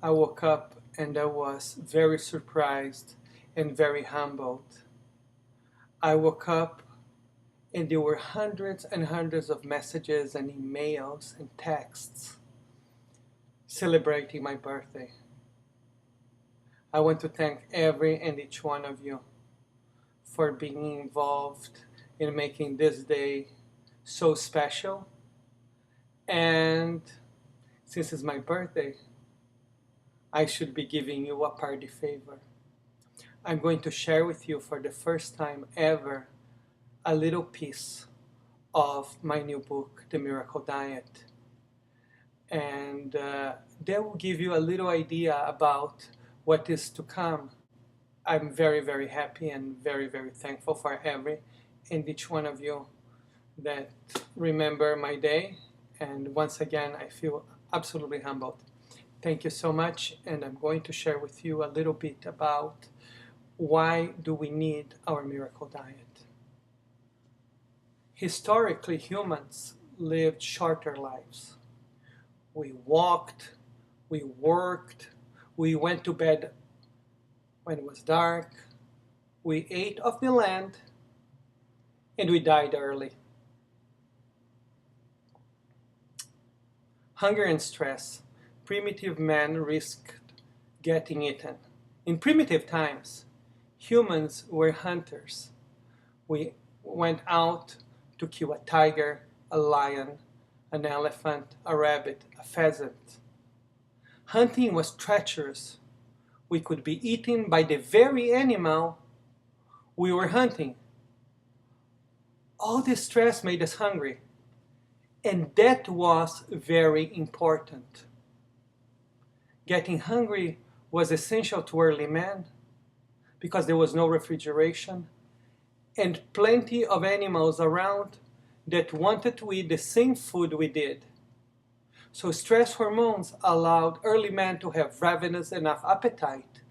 I woke up and I was very surprised and very humbled. I woke up and there were hundreds and hundreds of messages and emails and texts celebrating my birthday. I want to thank every and each one of you for being involved in making this day so special. And since it's my birthday, I should be giving you a party favor. I'm going to share with you for the first time ever a little piece of my new book, The Miracle Diet. And that will give you a little idea about what is to come. I'm very, very happy and very, very thankful for every and each one of you that remember my day. And once again, I feel absolutely humbled. Thank you so much, and I'm going to share with you a little bit about why do we need our miracle diet. Historically, humans lived shorter lives. We walked, we worked, we went to bed when it was dark, we ate off the land, and we died early. Hunger and stress. Primitive man risked getting eaten. In primitive times, humans were hunters. We went out to kill a tiger, a lion, an elephant, a rabbit, a pheasant. Hunting was treacherous. We could be eaten by the very animal we were hunting. All this stress made us hungry, and that was very important. Getting hungry was essential to early man because there was no refrigeration and plenty of animals around that wanted to eat the same food we did. So stress hormones allowed early man to have ravenous enough appetite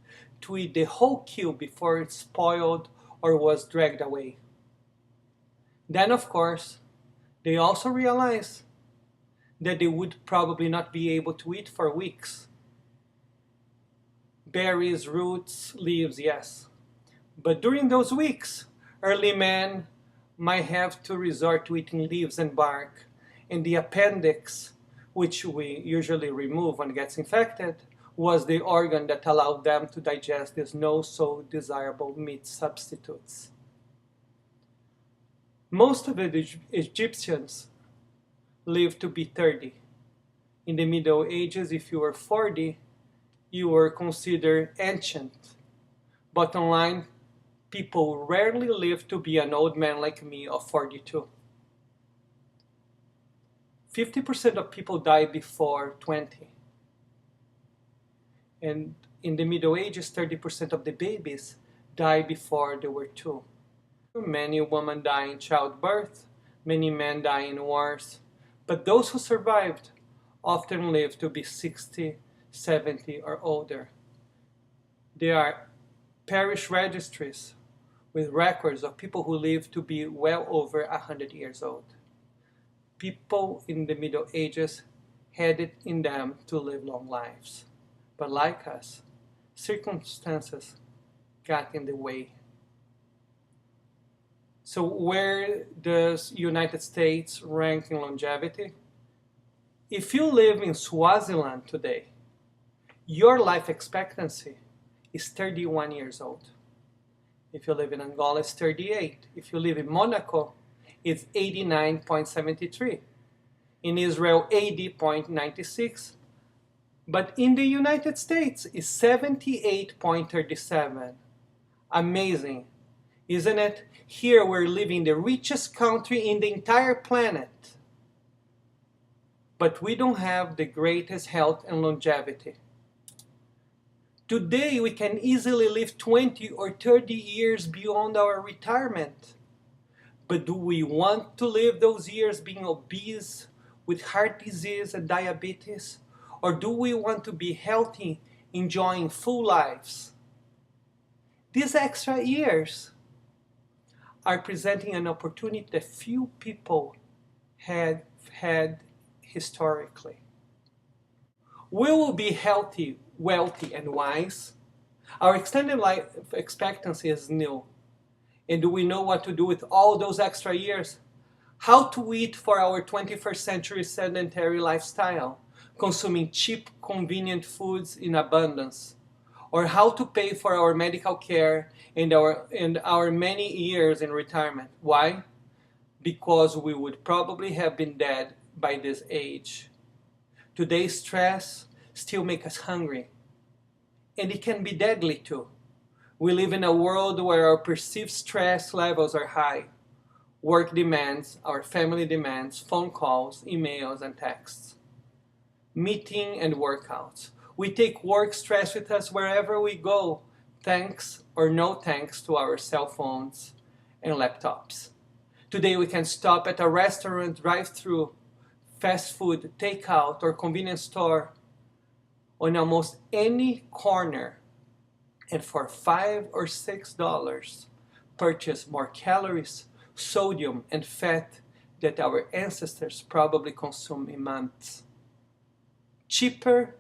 to eat the whole kill before it spoiled or was dragged away. Then, of course, they also realized that they would probably not be able to eat for weeks. Berries, roots, leaves, yes. But during those weeks, early man might have to resort to eating leaves and bark, and the appendix, which we usually remove when it gets infected, was the organ that allowed them to digest these no so desirable meat substitutes. Most of the Egyptians lived to be 30. In the Middle Ages, if you were 40, you were considered ancient. Bottom line, people rarely live to be an old man like me of 42. 50% of people die before 20. And in the Middle Ages, 30% of the babies die before they were 2. Many women die in childbirth, many men die in wars, but those who survived often live to be 60, 70 or older. There are parish registries with records of people who live to be well over 100 years old. People in the Middle Ages had it in them to live long lives. But like us, circumstances got in the way. So where does United States rank in longevity? If you live in Swaziland today, your life expectancy is 31 years old. If you live in Angola, it's 38. If you live in Monaco, it's 89.73. In Israel, 80.96. But in the United States, it's 78.37. Amazing, isn't it? Here we're living in the richest country in the entire planet. But we don't have the greatest health and longevity. Today, we can easily live 20 or 30 years beyond our retirement. But do we want to live those years being obese, with heart disease and diabetes? Or do we want to be healthy, enjoying full lives? These extra years are presenting an opportunity that few people had historically. We will be healthy, wealthy, and wise. Our extended life expectancy is new. And do we know what to do with all those extra years? How to eat for our 21st century sedentary lifestyle, consuming cheap, convenient foods in abundance, or how to pay for our medical care and our many years in retirement. Why? Because we would probably have been dead by this age. Today's stress still makes us hungry, and it can be deadly too. We live in a world where our perceived stress levels are high. Work demands, our family demands, phone calls, emails, and texts. Meeting and workouts. We take work stress with us wherever we go, thanks or no thanks to our cell phones and laptops. Today we can stop at a restaurant, drive-thru, fast food, takeout, or convenience store on almost any corner, and for $5 or $6 purchase more calories, sodium, and fat that our ancestors probably consumed in months. Cheaper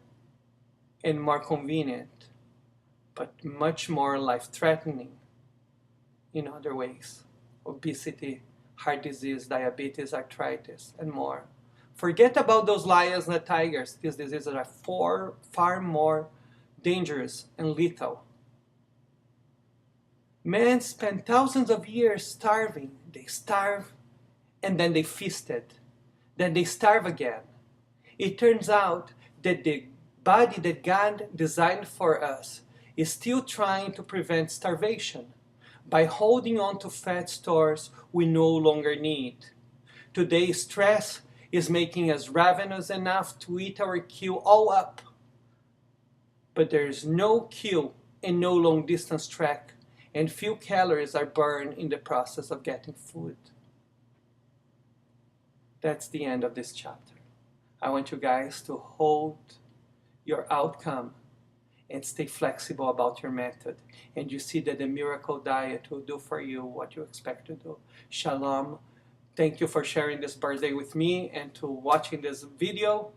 and more convenient, but much more life-threatening in other ways. Obesity, heart disease, diabetes, arthritis, and more. Forget about those lions and tigers. These diseases are far more dangerous and lethal. Men spent thousands of years starving. They starve, and then they feasted. Then they starve again. It turns out that the body that God designed for us is still trying to prevent starvation by holding on to fat stores we no longer need. Today, stress is making us ravenous enough to eat our queue all up. But there is no queue and no long distance trek, and few calories are burned in the process of getting food. That's the end of this chapter. I want you guys to hold your outcome and stay flexible about your method. And you see that the miracle diet will do for you what you expect to do. Shalom. Thank you for sharing this birthday with me and to watching this video.